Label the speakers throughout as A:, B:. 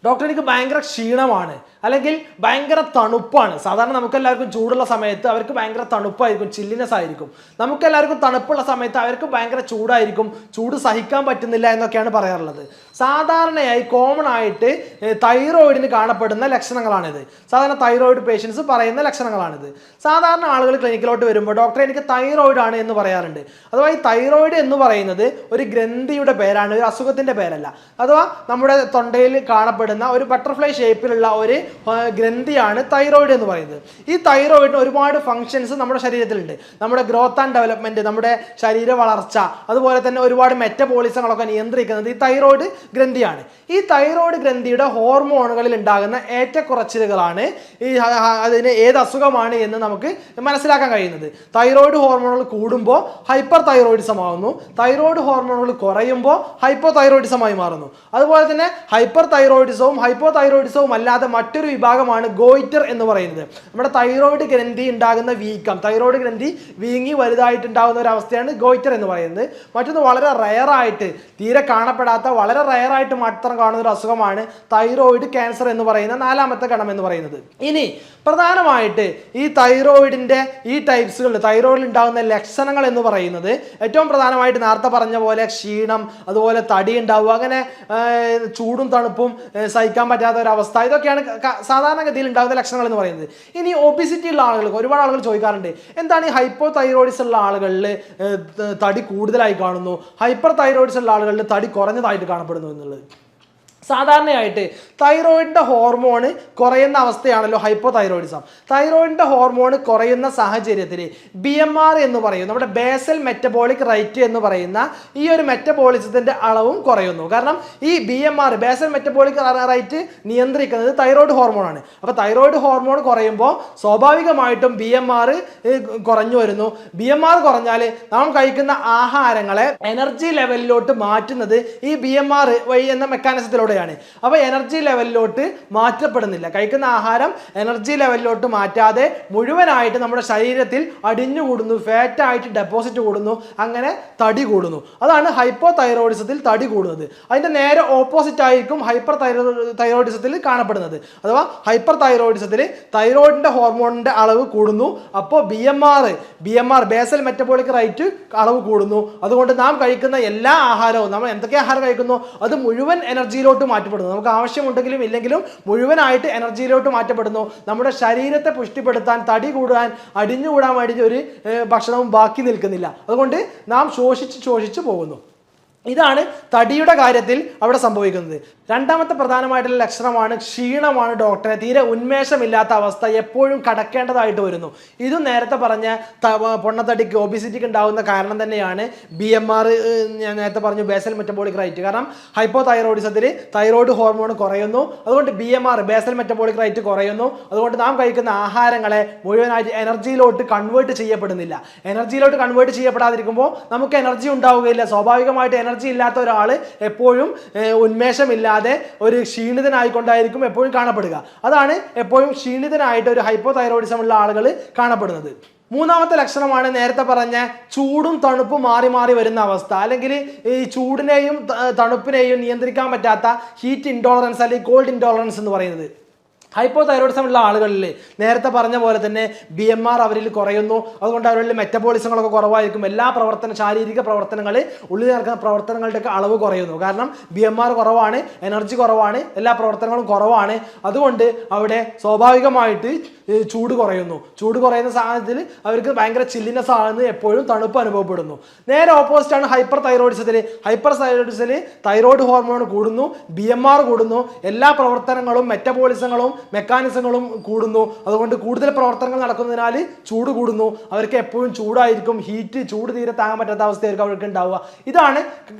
A: Doctor എനിക്ക് ഭയങ്കര ക്ഷീണമാണ്, അല്ലെങ്കിൽ ഭയങ്കര തണുപ്പാണ്. സാധാരണ നമുക്കെല്ലാവർക്കും ചൂടുള്ള സമയത്ത് അവർക്ക് ഭയങ്കര തണുപ്പായിരിക്കും, ചില്ലിനെസ് ആയിരിക്കും. നമുക്കെല്ലാവർക്കും തണുപ്പുള്ള സമയത്ത് അവർക്ക് ഭയങ്കര ചൂടായിരിക്കും, ചൂട് സഹിക്കാൻ പറ്റുന്നില്ല എന്നൊക്കെയാണ് പറയാറുള്ളത്. സാധാരണയായി കോമൺ ആയിട്ട് തൈറോയിഡിന് കാണപ്പെടുന്ന ലക്ഷണങ്ങളാണിത്. സാധാരണ തൈറോയിഡ് പേഷ്യൻസ് പറയുന്ന ലക്ഷണങ്ങളാണിത്. സാധാരണ ആളുകൾ ക്ലിനിക്കിലോട്ട് വരുമ്പോൾ ഡോക്ടറെ എനിക്ക് തൈറോയിഡ് ആണ് എന്ന് പറയാറുണ്ട്. അഥവാ ഈ തൈറോയിഡ് എന്ന് പറയുന്നത് ഒരു ഗ്രന്ഥിയുടെ പേരാണ്, ഒരു അസുഖത്തിൻ്റെ പേരല്ല. അഥവാ നമ്മുടെ തൊണ്ടയിൽ കാണപ്പെടുന്ന ഒരു ബട്ടർഫ്ലൈ ഷേപ്പിലുള്ള ഒരു ഗ്രന്ഥിയാണ് തൈറോയിഡ് എന്ന് പറയുന്നത്. ഈ തൈറോയിഡിന് ഒരുപാട് ഫങ്ഷൻസ് നമ്മുടെ ശരീരത്തിലുണ്ട്. നമ്മുടെ ഗ്രോത്ത് ആൻഡ് ഡെവലപ്മെന്റ്, നമ്മുടെ ശരീര വളർച്ച, അതുപോലെ തന്നെ ഒരുപാട് മെറ്റബോളിസങ്ങളൊക്കെ നിയന്ത്രിക്കുന്നത് ഈ തൈറോയിഡ് ഗ്രന്ഥിയാണ്. ഈ തൈറോയിഡ് ഗ്രന്ഥിയുടെ ഹോർമോണുകളിൽ ഉണ്ടാകുന്ന ഏറ്റക്കുറച്ചിലുകളാണ് അതിന് ഏത് അസുഖമാണ് എന്ന് നമുക്ക് മനസ്സിലാക്കാൻ കഴിയുന്നത്. തൈറോയിഡ് ഹോർമോണുകൾ കൂടുമ്പോൾ ഹൈപ്പർ തൈറോയിഡിസം ആവുന്നു, തൈറോയിഡ് ഹോർമോണുകൾ കുറയുമ്പോൾ ഹൈപ്പോ തൈറോയിഡിസമായി മാറുന്നു. അതുപോലെ തന്നെ ഹൈപ്പർ തൈറോയിഡിസവും ഹൈപ്പോ തൈറോയിഡിസവും അല്ലാതെ മറ്റൊരു വിഭാഗമാണ് ഗോയിറ്റർ എന്ന് പറയുന്നത്. നമ്മുടെ തൈറോയിഡ് ഗ്രന്ഥി ഉണ്ടാകുന്ന വീക്കം, തൈറോയിഡ് ഗ്രന്ഥി വീങ്ങി വലുതായിട്ടുണ്ടാകുന്ന ഒരു അവസ്ഥയാണ് ഗോയിറ്റർ എന്ന് പറയുന്നത്. മറ്റൊന്ന് വളരെ റയറായിട്ട്, തീരെ കാണപ്പെടാത്ത, വളരെ റയറായിട്ട് മാത്രം കാണുന്ന ഒരു അസുഖമാണ് തൈറോയിഡ് ക്യാൻസർ എന്ന് പറയുന്ന നാലാമത്തെ ഗണം എന്ന് പറയുന്നത്. ഇനി പ്രധാനമായിട്ട് ഈ തൈറോയിഡിൻ്റെ ഈ ടൈപ്സുകളിൽ തൈറോയിഡിൽ ഉണ്ടാകുന്ന ലക്ഷണങ്ങൾ എന്ന് പറയുന്നത് ഏറ്റവും പ്രധാനമായിട്ട് നേരത്തെ പറഞ്ഞ പോലെ ക്ഷീണം, അതുപോലെ തടി ഉണ്ടാവുക, അങ്ങനെ ചൂടും തണുപ്പും സഹിക്കാൻ പറ്റാത്ത ഒരവസ്ഥ, ഇതൊക്കെയാണ് സാധാരണഗതിയിൽ ഉണ്ടാകുന്ന ലക്ഷണങ്ങൾ എന്ന് പറയുന്നത്. ഇനി ഒബിസിറ്റി ഉള്ള ആളുകൾക്ക് ഒരുപാട് ആളുകൾ ചോദിക്കാറുണ്ട്, എന്താണ് ഈ ഹൈപ്പോ തൈറോയിഡിസ് ഉള്ള ആളുകളിൽ തടി കൂടുതലായി കാണുന്നു, ഹൈപ്പർ തൈറോയിഡിസ് ഉള്ള ആളുകളിൽ തടി കുറഞ്ഞതായിട്ട് കാണപ്പെടുന്നു എന്നുള്ളത്. സാധാരണയായിട്ട് തൈറോയിഡിൻ്റെ ഹോർമോൺ കുറയുന്ന അവസ്ഥയാണല്ലോ ഹൈപ്പോ തൈറോയിഡിസം. തൈറോയിഡിൻ്റെ ഹോർമോൺ കുറയുന്ന സാഹചര്യത്തിൽ BMR എന്ന് പറയും, നമ്മുടെ ബേസൽ മെറ്റബോളിക് റേറ്റ് എന്ന് പറയുന്ന ഈ ഒരു മെറ്റബോളിസത്തിൻ്റെ അളവും കുറയുന്നു. കാരണം ഈ BMR, ബേസൽ മെറ്റബോളിക് റേറ്റ് നിയന്ത്രിക്കുന്നത് തൈറോയിഡ് ഹോർമോണാണ്. അപ്പോൾ തൈറോയിഡ് ഹോർമോൺ കുറയുമ്പോൾ സ്വാഭാവികമായിട്ടും BMR കുറഞ്ഞു വരുന്നു. BMR കുറഞ്ഞാൽ നാം കഴിക്കുന്ന ആഹാരങ്ങളെ എനർജി ലെവലിലോട്ട് മാറ്റുന്നത് ഈ BMR വഴി എന്ന മെക്കാനിസത്തിലൂടെ. അപ്പോൾ എനർജി ലെവലിലോട്ട് മാറ്റപ്പെടുന്നില്ല. കഴിക്കുന്ന ആഹാരം എനർജി ലെവലിലോട്ട് മാറ്റാതെ മുഴുവനായിട്ട് നമ്മുടെ ശരീരത്തിൽ അടിഞ്ഞുകൂടുന്നു, ഫാറ്റായിട്ട് ഡെപ്പോസിറ്റ് കൂടുന്നു, അങ്ങനെ തടി കൂടുന്നു. അതാണ് ഹൈപ്പോ തൈറോയിഡിസത്തിൽ തടി കൂടുന്നത്. അതിൻ്റെ നേരെ ഓപ്പോസിറ്റ് ആയിരിക്കും ഹൈപ്പർ തൈറോയിഡിസത്തിൽ കാണപ്പെടുന്നത്. അഥവാ ഹൈപ്പർ തൈറോയിഡിസത്തിൽ തൈറോയിഡിൻ്റെ ഹോർമോണിൻ്റെ അളവ് കൂടുന്നു, അപ്പോൾ BMR ബേസൽ മെറ്റബോളിക് റേറ്റ് അളവ് കൂടുന്നു. അതുകൊണ്ട് നാം കഴിക്കുന്ന എല്ലാ ആഹാരവും, നമ്മൾ എന്തൊക്കെ ആഹാരം കഴിക്കുന്നു അത് മുഴുവൻ എനർജിയിലോട്ട് മാറ്റപ്പെടുന്നു. നമുക്ക് ആവശ്യമുണ്ടെങ്കിലും ഇല്ലെങ്കിലും മുഴുവനായിട്ട് എനർജിയിലോട്ട് മാറ്റപ്പെടുന്നു. നമ്മുടെ ശരീരത്തെ പുഷ്ടിപ്പെടുത്താൻ, തടി കൂടാൻ, അടിഞ്ഞുകൂടാൻ വേണ്ടി ഒരു ഭക്ഷണവും ബാക്കി നിൽക്കുന്നില്ല. അതുകൊണ്ട് നാം ശോഷിച്ച് പോകുന്നു. ഇതാണ് തടിയുടെ കാര്യത്തിൽ അവിടെ സംഭവിക്കുന്നത്. രണ്ടാമത്തെ പ്രധാനമായിട്ടുള്ള ലക്ഷണമാണ് ക്ഷീണമാണ്. ഡോക്ടറെ തീരെ ഉന്മേഷമില്ലാത്ത അവസ്ഥ, എപ്പോഴും കടക്കേണ്ടതായിട്ട് വരുന്നു. ഇതും നേരത്തെ പറഞ്ഞ പൊണ്ണത്തടിക്ക്, ഒബിസിറ്റിക്ക് ഉണ്ടാകുന്ന കാരണം തന്നെയാണ് BMR. ഞാൻ നേരത്തെ പറഞ്ഞു ബേസൽ മെറ്റബോളിക് റേറ്റ്. കാരണം ഹൈപ്പോ തൈറോയിഡിസത്തിൽ തൈറോയിഡ് ഹോർമോൺ കുറയുന്നു, അതുകൊണ്ട് BMR ബേസൽ മെറ്റബോളിക് റേറ്റ് കുറയുന്നു. അതുകൊണ്ട് നാം കഴിക്കുന്ന ആഹാരങ്ങളെ മുഴുവനായിട്ട് എനർജിയിലോട്ട് കൺവേർട്ട് ചെയ്യപ്പെടുന്നില്ല. എനർജിയിലോട്ട് കൺവേർട്ട് ചെയ്യപ്പെടാതിരിക്കുമ്പോൾ നമുക്ക് എനർജി ഉണ്ടാവുകയില്ല. സ്വാഭാവികമായിട്ട് എനർജി ഇല്ലാത്ത ഒരാൾ എപ്പോഴും ഉന്മേഷമില്ലാതെ ഒരു ക്ഷീണിതനായിക്കൊണ്ടായിരിക്കും എപ്പോഴും കാണപ്പെടുക. അതാണ് എപ്പോഴും ക്ഷീണിതനായിട്ട് ഒരു ഹൈപ്പോ തൈറോയിഡിസം ഉള്ള ആളുകൾ കാണപ്പെടുന്നത്. മൂന്നാമത്തെ ലക്ഷണമാണ് നേരത്തെ പറഞ്ഞ ചൂടും തണുപ്പും മാറി മാറി വരുന്ന അവസ്ഥ, അല്ലെങ്കിൽ ഈ ചൂടിനെയും തണുപ്പിനെയും നിയന്ത്രിക്കാൻ പറ്റാത്ത ഹീറ്റ് ഇൻടോളറൻസ് അല്ലെങ്കിൽ കോൾഡ് ഇൻടോളറൻസ് എന്ന് പറയുന്നത്. ഹൈപ്പോ തൈറോയിഡിസം ഉള്ള ആളുകളിൽ നേരത്തെ പറഞ്ഞ പോലെ തന്നെ BMR അവരിൽ കുറയുന്നു. അതുകൊണ്ട് അവരിൽ മെറ്റബോളിസങ്ങളൊക്കെ കുറവായിരിക്കും. എല്ലാ ശാരീരിക പ്രവർത്തനങ്ങൾ, ഉള്ളിൽ നടക്കുന്ന പ്രവർത്തനങ്ങളുടെയൊക്കെ അളവ് കുറയുന്നു. കാരണം BMR കുറവാണ്, എനർജി കുറവാണ്, എല്ലാ പ്രവർത്തനങ്ങളും കുറവാണ്. അതുകൊണ്ട് അവിടെ സ്വാഭാവികമായിട്ട് ചൂട് കുറയുന്നു. ചൂട് കുറയുന്ന സാഹചര്യത്തിൽ അവർക്ക് ഭയങ്കര ചില്ലിനെസ് ആകുന്നു, എപ്പോഴും തണുപ്പ് അനുഭവപ്പെടുന്നു. നേരെ ഓപ്പോസിറ്റാണ് ഹൈപ്പർ തൈറോയിഡിസത്തിൽ. ഹൈപ്പർ തൈറോയിഡിസത്തിൽ തൈറോയിഡ് ഹോർമോൺ കൂടുന്നു, BMR കൂടുന്നു, എല്ലാ പ്രവർത്തനങ്ങളും മെറ്റബോളിസങ്ങളും മെക്കാനിസങ്ങളും കൂടുന്നു. അതുകൊണ്ട് കൂടുതൽ പ്രവർത്തനങ്ങൾ നടക്കുന്നതിനാൽ ചൂട് കൂടുന്നു. അവർക്ക് എപ്പോഴും ചൂടായിരിക്കും, ചൂട് തീരെ താങ്ങാൻ പറ്റാത്ത അവസ്ഥയായിരിക്കും അവർക്ക് ഉണ്ടാവുക. ഇതാണ്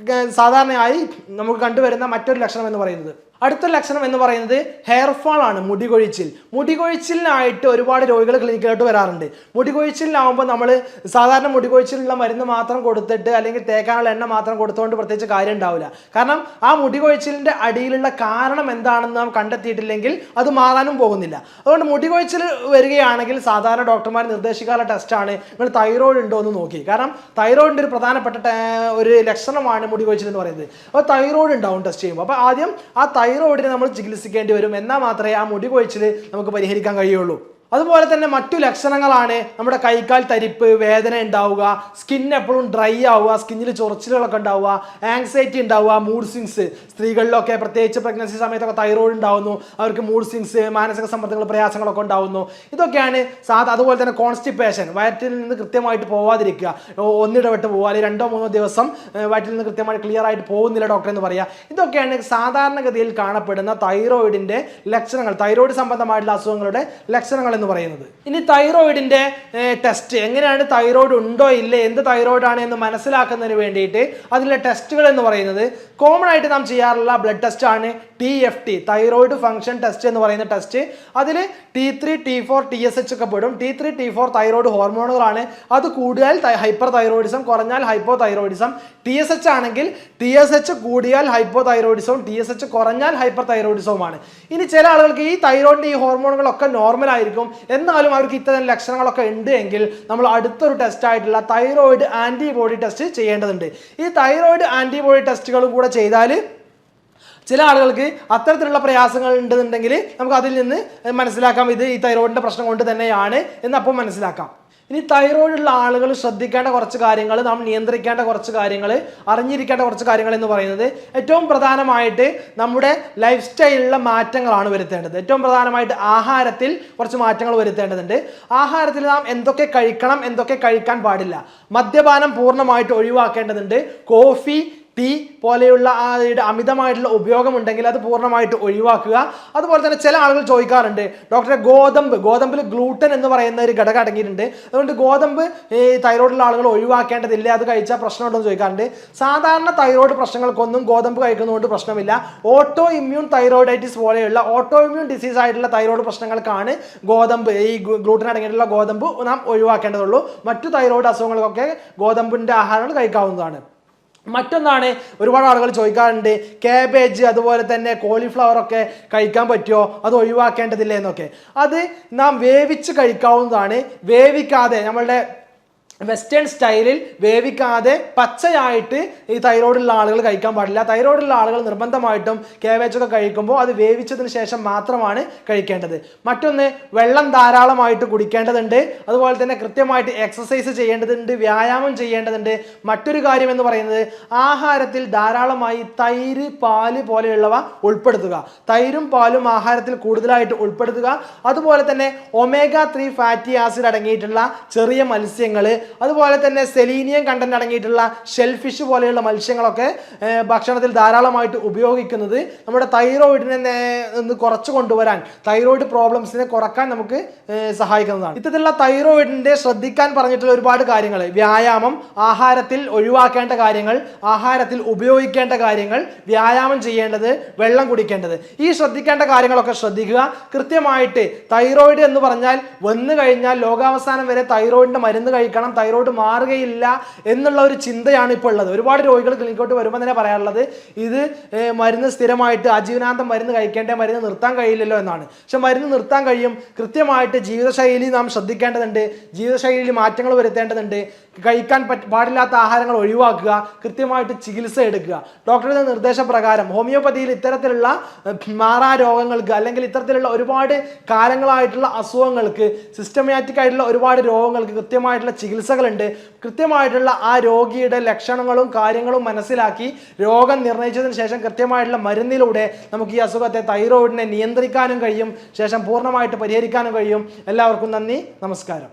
A: സാധാരണയായി നമുക്ക് കണ്ടുവരുന്ന മറ്റൊരു ലക്ഷണം എന്ന് പറയുന്നത്. അടുത്ത ലക്ഷണം എന്ന് പറയുന്നത് ഹെയർ ഫാൾ ആണ്, മുടികൊഴിച്ചിൽ. മുടികൊഴിച്ചിലിനായിട്ട് ഒരുപാട് രോഗികൾ ക്ലിനിക്കിലോട്ട് വരാറുണ്ട്. മുടികൊഴിച്ചിലിനാവുമ്പോൾ നമ്മൾ സാധാരണ മുടികൊഴിച്ചിലുള്ള മരുന്ന് മാത്രം കൊടുത്തിട്ട് അല്ലെങ്കിൽ തേക്കാനുള്ള എണ്ണ മാത്രം കൊടുത്തുകൊണ്ട് പ്രത്യേകിച്ച് കാര്യം ഉണ്ടാവില്ല. കാരണം ആ മുടികൊഴിച്ചിലിൻ്റെ അടിയിലുള്ള കാരണം എന്താണെന്ന് നാം കണ്ടെത്തിയിട്ടില്ലെങ്കിൽ അത് മാറാനും പോകുന്നില്ല. അതുകൊണ്ട് മുടികൊഴിച്ചിൽ വരികയാണെങ്കിൽ സാധാരണ ഡോക്ടർമാർ നിർദ്ദേശിക്കാനുള്ള ടെസ്റ്റാണ് നിങ്ങൾ തൈറോയിഡ് ഉണ്ടോ എന്ന് നോക്കി. കാരണം തൈറോയിഡിൻ്റെ ഒരു പ്രധാനപ്പെട്ട ഒരു ലക്ഷണമാണ് മുടികൊഴിച്ചിൽ എന്ന് പറയുന്നത്. അപ്പോൾ തൈറോയിഡ് ഉണ്ടാവും ടെസ്റ്റ് ചെയ്യുമ്പോൾ. അപ്പോൾ ആദ്യം ആ തൈറോയിഡിനെ നമ്മൾ ചികിത്സിക്കേണ്ടി വരും. എന്നാൽ മാത്രമേ ആ മുടി കൊഴിച്ചിൽ നമുക്ക് പരിഹരിക്കാൻ കഴിയുള്ളൂ. അതുപോലെ തന്നെ മറ്റു ലക്ഷണങ്ങളാണ് നമ്മുടെ കൈക്കാൽ തരിപ്പ്, വേദന ഉണ്ടാവുക, സ്കിൻ എപ്പോഴും ഡ്രൈ ആവുക, സ്കിന്നിൽ ചൊറിച്ചിലുകളൊക്കെ ഉണ്ടാവുക, ആങ്സൈറ്റി ഉണ്ടാവുക, മൂഡ് സ്വിങ്സ്. സ്ത്രീകളിലൊക്കെ പ്രത്യേകിച്ച് പ്രഗ്നൻസി സമയത്തൊക്കെ തൈറോയിഡ് ഉണ്ടാവുന്നു, അവർക്ക് മൂഡ് സ്വിങ്സ്, മാനസിക സമ്മർദ്ദങ്ങൾ, പ്രയാസങ്ങളൊക്കെ ഉണ്ടാവുന്നു. ഇതൊക്കെയാണ് അതുപോലെ തന്നെ കോൺസ്റ്റിപ്പേഷൻ, വയറ്റിൽ നിന്ന് കൃത്യമായിട്ട് പോവാതിരിക്കുക, ഒന്നിടവിട്ട് പോവുക, അല്ലെങ്കിൽ 2-3 ദിവസം വയറ്റിൽ നിന്ന് കൃത്യമായിട്ട് ക്ലിയർ ആയിട്ട് പോകുന്നില്ല ഡോക്ടർ എന്ന് പറയുക. ഇതൊക്കെയാണ് സാധാരണഗതിയിൽ കാണപ്പെടുന്ന തൈറോയിഡിന്റെ ലക്ഷണങ്ങൾ, തൈറോയിഡ് സംബന്ധമായിട്ടുള്ള അസുഖങ്ങളുടെ ലക്ഷണങ്ങൾ എന്ന് പറയുന്നത്. ഇനി തൈറോയിഡിന്റെ ടെസ്റ്റ് എങ്ങനെയാണ്, തൈറോയിഡ് ഉണ്ടോ ഇല്ലേ, എന്ത് തൈറോയിഡ് ആണ് എന്ന് മനസ്സിലാക്കുന്നതിന് വേണ്ടിയിട്ട് അതിലെ ടെസ്റ്റുകൾ എന്ന് പറയുന്നത് കോമൺ ആയിട്ട് നാം ചെയ്യാറുള്ള ബ്ലഡ് ടെസ്റ്റ് ആണ് TFT, തൈറോയിഡ് ഫംഗ്ഷൻ ടെസ്റ്റ് എന്ന് പറയുന്ന ടെസ്റ്റ്. അതിൽ T3, T4, TSH ഒക്കെ പെടും. T3, T4 thyroid ഹോർമോണുകളാണ്. അത് കൂടിയാൽ ഹൈപ്പർ തൈറോയിഡിസം, കുറഞ്ഞാൽ ഹൈപ്പോ തൈറോയിഡിസം. TSH ആണെങ്കിൽ TSH കൂടിയാൽ ഹൈപ്പോ തൈറോയിഡിസവും TSH കുറഞ്ഞാൽ ഹൈപ്പർ തൈറോയിഡിസവുമാണ്. ഇനി ചില ആളുകൾക്ക് ഈ തൈറോയിഡിന്റെ ഈ ഹോർമോണുകളൊക്കെ നോർമൽ ആയിരിക്കും, എന്നാലും അവർക്ക് ഇത്തരം ലക്ഷണങ്ങളൊക്കെ ഉണ്ട് എങ്കിൽ നമ്മൾ അടുത്തൊരു ടെസ്റ്റ് ആയിട്ടുള്ള തൈറോയിഡ് ആന്റിബോഡി ടെസ്റ്റ് ചെയ്യേണ്ടതുണ്ട്. ഈ തൈറോയിഡ് ആന്റിബോഡി ടെസ്റ്റുകളും കൂടെ ചെയ്താൽ ചില ആളുകൾക്ക് അത്തരത്തിലുള്ള പ്രയാസങ്ങൾ ഉണ്ടെന്നുണ്ടെങ്കിൽ നമുക്ക് അതിൽ നിന്ന് മനസ്സിലാക്കാം ഇത് ഈ തൈറോയിഡിന്റെ പ്രശ്നം കൊണ്ട് തന്നെയാണ് എന്ന് അപ്പോൾ മനസ്സിലാക്കാം. ഇനി തൈറോയിഡ് ഉള്ള ആളുകൾ ശ്രദ്ധിക്കേണ്ട കുറച്ച് കാര്യങ്ങൾ, നാം നിയന്ത്രിക്കേണ്ട കുറച്ച് കാര്യങ്ങൾ, അറിഞ്ഞിരിക്കേണ്ട കുറച്ച് കാര്യങ്ങൾ എന്ന് പറയുന്നത് ഏറ്റവും പ്രധാനമായിട്ട് നമ്മുടെ ലൈഫ് സ്റ്റൈലിലുള്ള മാറ്റങ്ങളാണ് വരുത്തേണ്ടത്. ഏറ്റവും പ്രധാനമായിട്ട് ആഹാരത്തിൽ കുറച്ച് മാറ്റങ്ങൾ വരുത്തേണ്ടതുണ്ട്. ആഹാരത്തിൽ നാം എന്തൊക്കെ കഴിക്കണം, എന്തൊക്കെ കഴിക്കാൻ പാടില്ല. മദ്യപാനം പൂർണ്ണമായിട്ട് ഒഴിവാക്കേണ്ടതുണ്ട്. കോഫി, ടീ പോലെയുള്ള അമിതമായിട്ടുള്ള ഉപയോഗമുണ്ടെങ്കിൽ അത് പൂർണ്ണമായിട്ട് ഒഴിവാക്കുക. അതുപോലെ തന്നെ ചില ആളുകൾ ചോദിക്കാറുണ്ട്, ഡോക്ടറെ ഗോതമ്പിൽ ഗ്ലൂട്ടൻ എന്ന് പറയുന്ന ഒരു ഘടകം അടങ്ങിയിട്ടുണ്ട്, അതുകൊണ്ട് ഗോതമ്പ് ഈ തൈറോയിഡുള്ള ആളുകൾ ഒഴിവാക്കേണ്ടതില്ല, അത് കഴിച്ചാൽ പ്രശ്നമുണ്ടോ എന്ന് ചോദിക്കാറുണ്ട്. സാധാരണ തൈറോയിഡ് പ്രശ്നങ്ങൾക്കൊന്നും ഗോതമ്പ് കഴിക്കുന്നതുകൊണ്ട് പ്രശ്നമില്ല. ഓട്ടോ ഇമ്മ്യൂൺ തൈറോയിഡൈറ്റിസ് പോലെയുള്ള ഓട്ടോ ഇമ്മ്യൂൺ ഡിസീസ് ആയിട്ടുള്ള തൈറോയിഡ് പ്രശ്നങ്ങൾക്കാണ് ഗോതമ്പ്, ഈ ഗ്ലൂട്ടൻ അടങ്ങിയിട്ടുള്ള ഗോതമ്പ് നാം ഒഴിവാക്കേണ്ടതുള്ളൂ. മറ്റു തൈറോയിഡ് അസുഖങ്ങൾക്കൊക്കെ ഗോതമ്പിൻ്റെ ആഹാരങ്ങൾ കഴിക്കാവുന്നതാണ്. മറ്റൊന്നാണ്, ഒരുപാട് ആളുകൾ ചോദിക്കാറുണ്ട്, കാബേജ് അതുപോലെ തന്നെ കോളിഫ്ലവർ ഒക്കെ കഴിക്കാൻ പറ്റുമോ, അത് ഒഴിവാക്കേണ്ടതില്ല എന്നൊക്കെ. അത് നാം വേവിച്ച് കഴിക്കാവുന്നതാണ്. വേവിക്കാതെ നമ്മളുടെ വെസ്റ്റേൺ സ്റ്റൈലിൽ വേവിക്കാതെ പച്ചയായിട്ട് ഈ തൈറോയിഡുള്ള ആളുകൾ കഴിക്കാൻ പാടില്ല. തൈറോയിഡുള്ള ആളുകൾ നിർബന്ധമായിട്ടും കാബേജൊക്കെ കഴിക്കുമ്പോൾ അത് വേവിച്ചതിന് ശേഷം മാത്രമാണ് കഴിക്കേണ്ടത്. മറ്റൊന്ന്, വെള്ളം ധാരാളമായിട്ട് കുടിക്കേണ്ടതുണ്ട്. അതുപോലെ തന്നെ കൃത്യമായിട്ട് എക്സസൈസ് ചെയ്യേണ്ടതുണ്ട്, വ്യായാമം ചെയ്യേണ്ടതുണ്ട്. മറ്റൊരു കാര്യം എന്ന് പറയുന്നത് ആഹാരത്തിൽ ധാരാളമായി തൈര്, പാല് പോലെയുള്ളവ ഉൾപ്പെടുത്തുക. തൈരും പാലും ആഹാരത്തിൽ കൂടുതലായിട്ട് ഉൾപ്പെടുത്തുക. അതുപോലെ തന്നെ ഒമേഗ-3 ഫാറ്റി ആസിഡ് അടങ്ങിയിട്ടുള്ള ചെറിയ മത്സ്യങ്ങൾ, അതുപോലെ തന്നെ സെലീനിയം കണ്ടന്റ് അടങ്ങിയിട്ടുള്ള ഷെൽഫിഷ് പോലെയുള്ള മത്സ്യങ്ങളൊക്കെ ഭക്ഷണത്തിൽ ധാരാളമായിട്ട് ഉപയോഗിക്കുന്നത് നമ്മുടെ തൈറോയിഡിനെ കുറച്ച് കൊണ്ടുവരാൻ, തൈറോയിഡ് പ്രോബ്ലംസിനെ കുറക്കാൻ നമുക്ക് സഹായിക്കുന്നതാണ്. ഇത്തരത്തിലുള്ള തൈറോയിഡിന്റെ ശ്രദ്ധിക്കാൻ പറഞ്ഞിട്ടുള്ള ഒരുപാട് കാര്യങ്ങൾ, വ്യായാമം, ആഹാരത്തിൽ ഒഴിവാക്കേണ്ട കാര്യങ്ങൾ, ആഹാരത്തിൽ ഉപയോഗിക്കേണ്ട കാര്യങ്ങൾ, വ്യായാമം ചെയ്യേണ്ടത്, വെള്ളം കുടിക്കേണ്ടത്, ഈ ശ്രദ്ധിക്കേണ്ട കാര്യങ്ങളൊക്കെ ശ്രദ്ധിക്കുക. കൃത്യമായിട്ട് തൈറോയിഡ് എന്ന് പറഞ്ഞാൽ വന്നു കഴിഞ്ഞാൽ ലോകാവസാനം വരെ തൈറോയിഡിന്റെ മരുന്ന് കഴിക്കണം, തൈറോയിഡ് മാറുകയില്ല എന്നുള്ള ഒരു ചിന്തയാണ് ഇപ്പോൾ ഉള്ളത്. ഒരുപാട് രോഗികൾ ക്ലിനിക്കോട്ട് വരുമ്പോൾ തന്നെ പറയാറുള്ളത് ഇത് മരുന്ന് സ്ഥിരമായിട്ട് ആജീവനാന്തം മരുന്ന് കഴിക്കേണ്ട, മരുന്ന് നിർത്താൻ കഴിയില്ലല്ലോ എന്നാണ്. പക്ഷെ മരുന്ന് നിർത്താൻ കഴിയും. കൃത്യമായിട്ട് ജീവിതശൈലി നാം ശ്രദ്ധിക്കേണ്ടതുണ്ട്, ജീവിതശൈലിയിൽ മാറ്റങ്ങൾ വരുത്തേണ്ടതുണ്ട്. കഴിക്കാൻ പാടില്ലാത്ത ആഹാരങ്ങൾ ഒഴിവാക്കുക, കൃത്യമായിട്ട് ചികിത്സ എടുക്കുക. ഡോക്ടറുടെ നിർദ്ദേശപ്രകാരം ഹോമിയോപ്പതിയിൽ ഇത്തരത്തിലുള്ള മാറാ രോഗങ്ങൾക്ക് അല്ലെങ്കിൽ ഇത്തരത്തിലുള്ള ഒരുപാട് കാലങ്ങളായിട്ടുള്ള അസുഖങ്ങൾക്ക്, സിസ്റ്റമാറ്റിക് ആയിട്ടുള്ള ഒരുപാട് രോഗങ്ങൾക്ക് കൃത്യമായിട്ടുള്ള ചികിത്സകളുണ്ട്. കൃത്യമായിട്ടുള്ള ആ രോഗിയുടെ ലക്ഷണങ്ങളും കാര്യങ്ങളും മനസ്സിലാക്കി രോഗം നിർണയിച്ചതിന് ശേഷം കൃത്യമായിട്ടുള്ള മരുന്നിലൂടെ നമുക്ക് ഈ അസുഖത്തെ, തൈറോയിഡിനെ നിയന്ത്രിക്കാനും കഴിയും, ശേഷം പൂർണ്ണമായിട്ട് പരിഹരിക്കാനും കഴിയും. എല്ലാവർക്കും നന്ദി, നമസ്കാരം.